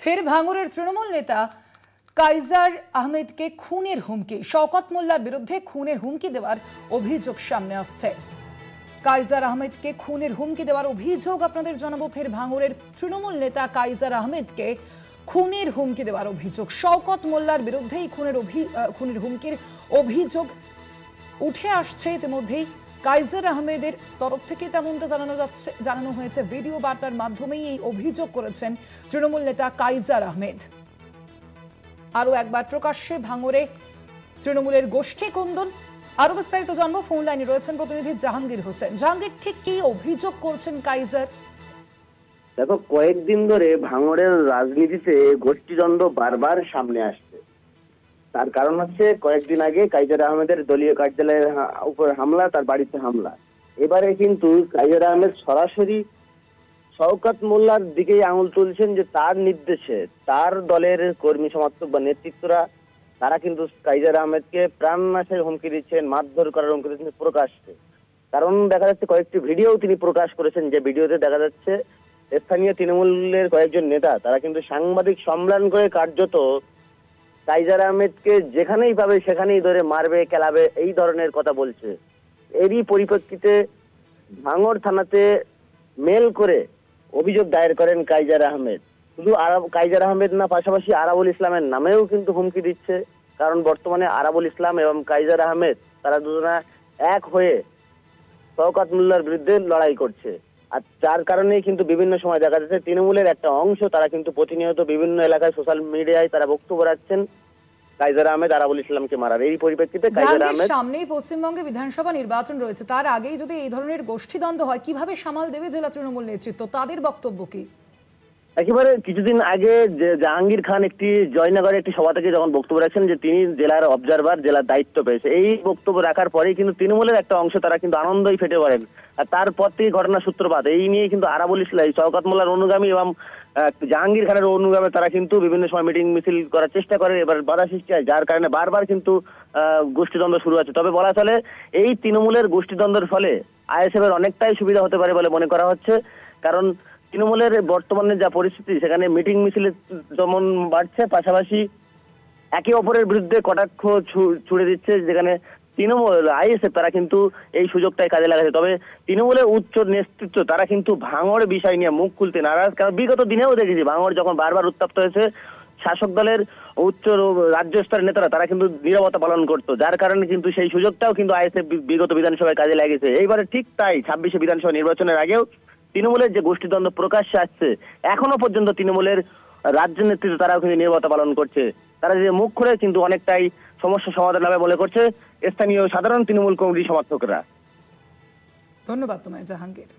ফের ভাঙড়ের তৃণমূল নেতা কাইজার আহমেদকে খুনের হুমকি। শওকত মোল্লার বিরুদ্ধে খুনের হুমকি দেওয়ার অভিযোগ সামনে আসছে। কাইজার আহমেদকে খুনের হুমকি দেওয়ার অভিযোগ আপনাদের জানাবো। ফের ভাঙড়ের তৃণমূল নেতা কাইজার আহমেদকে খুনের হুমকি দেওয়ার অভিযোগ। শওকত মোল্লার বিরুদ্ধেই খুনের হুমকির অভিযোগ উঠে আসছে। ইতিমধ্যেই কাইজার আহমেদের তরফ থেকে তেমনটা জানানো হয়েছে। ভিডিও বার্তার মাধ্যমেই এই অভিযোগ করেছেন তৃণমূল নেতা কাইজার আহমেদ। আরো একবার প্রকাশ্যে ভাঙড়ে তৃণমূলের গোষ্ঠী কন্দন। আরো বিস্তারিত জানবো, ফোন লাইনে রয়েছেন প্রতিনিধি জাহাঙ্গীর হোসেন। জাহাঙ্গীর, ঠিক কি অভিযোগ করছেন কাইজার? দেখো, কয়েকদিন ধরে ভাঙড়ের রাজনীতিতে গোষ্ঠীদ্বন্দ্ব বারবার সামনে আসছে। তার কারণ হচ্ছে কয়েকদিন আগে কাইজার আহমেদের দলীয় কার্যালয়ের উপর হামলা, তার বাড়িতে হামলা। এবারে কিন্তু কাইজার আহমেদ সরাসরি শওকত মোল্লার দিকেই আঙুল তুলছেন যে তার নির্দেশে তার দলের কর্মী সমর্থক বা নেতৃত্বরা তারা কিন্তু কাইজার আহমেদকে প্রাণনাশের হুমকি দিচ্ছেন, মারধর করার হুমকি দিচ্ছেন প্রকাশ্যে। কারণ দেখা যাচ্ছে কয়েকটি ভিডিও তিনি প্রকাশ করেছেন, যে ভিডিওতে দেখা যাচ্ছে স্থানীয় তৃণমূলের কয়েকজন নেতা তারা কিন্তু সাংবাদিক সম্মেলন করে কার্যত কাইজার আহমেদকে যেখানেই পাবে সেখানেই ধরে মারবে, খেলাবে, এই ধরনের কথা বলছে। এরই পরিপ্রেক্ষিতে ভাঙড় থানাতে মেল করে অভিযোগ দায়ের করেন কাইজার আহমেদ। শুধু কাইজার আহমেদ না, পাশাপাশি আরাবুল ইসলামের নামেও কিন্তু হুমকি দিচ্ছে। কারণ বর্তমানে আরাবুল ইসলাম এবং কাইজার আহমেদ তারা দুজনা এক হয়ে শওকত মোল্লার বিরুদ্ধে লড়াই করছে। আর যার কারণেই কিন্তু বিভিন্ন সময় দেখা যাচ্ছে তৃণমূলের একটা অংশ তারা কিন্তু প্রতিনিয়ত বিভিন্ন এলাকায় সোশ্যাল মিডিয়ায় তারা বক্তব্য রাখছেন কাইজার আহমেদ আরাবুল ইসলামকে মারার। এই পরিপ্রেক্ষিতে কাইজার আহমেদ, সামনেই পশ্চিমবঙ্গে বিধানসভা নির্বাচন রয়েছে, তার আগেই যদি এই ধরনের গোষ্ঠীদ্বন্দ্ব হয় কিভাবে সামাল দেবে জেলা তৃণমূল নেতৃত্ব? তাদের বক্তব্য কি? একেবারে কিছুদিন আগে জাহাঙ্গীর খান একটি জয়নগরে একটি সভা থেকে যখন বক্তব্য রাখছেন যে তিনি জেলার অবজারভার, জেলার দায়িত্ব পেয়েছে, এই বক্তব্য রাখার পরেই কিন্তু তৃণমূলের একটা অংশ তারা কিন্তু আনন্দই ফেটে পড়েন। আর তারপর থেকে ঘটনার সূত্রপাত। এই নিয়ে কিন্তু আরাবুল ইসলাম, শওকত মোল্লার অনুগামী এবং জাহাঙ্গীর খানের অনুগামী তারা কিন্তু বিভিন্ন সময় মিটিং মিছিল করার চেষ্টা করে। এবার বাধা সৃষ্টি হয়, যার কারণে বারবার কিন্তু গোষ্ঠীদ্বন্দ্ব শুরু হচ্ছে। তবে বলা চলে এই তৃণমূলের গোষ্ঠীদ্বন্দ্বের ফলে আইএসএফ এর অনেকটাই সুবিধা হতে পারে বলে মনে করা হচ্ছে। কারণ তৃণমূলের বর্তমানে যা পরিস্থিতি, সেখানে মিটিং মিছিলে যেমন বাড়ছে, পাশাপাশি একে অপরের বিরুদ্ধে কটাক্ষ ছুড়ে দিচ্ছে, যেখানে তৃণমূল আইএসএফ তারা কিন্তু এই সুযোগটাই কাজে লাগাচ্ছে। তবে তৃণমূলের উচ্চ নেতৃত্ব তারা কিন্তু ভাঙড় বিষয় নিয়ে মুখ খুলতে নারাজ। কারণ বিগত দিনেও দেখেছি ভাঙড় যখন বারবার উত্তপ্ত হয়েছে, শাসক দলের উচ্চ রাজ্য স্তরের নেতারা তারা কিন্তু নীরবতা পালন করতো, যার কারণে কিন্তু সেই সুযোগটাও কিন্তু আইএসএফ বিগত বিধানসভায় কাজে লাগিয়েছে। এইবারে ঠিক তাই 26শে বিধানসভা নির্বাচনের আগেও তৃণমূলের যে গোষ্ঠীদ্বন্দ্ব প্রকাশ্যে আসছে, এখনো পর্যন্ত তৃণমূলের রাজ্য নেতৃত্ব তারাও কিন্তু নীরবতা পালন করছে। তারা যে মুখ খুলে কিন্তু অনেকটাই সমস্যা সমাধান হবে বলে করছে স্থানীয় সাধারণ তৃণমূল কমিটি সমর্থকরা। ধন্যবাদ তোমায় জাহাঙ্গীর।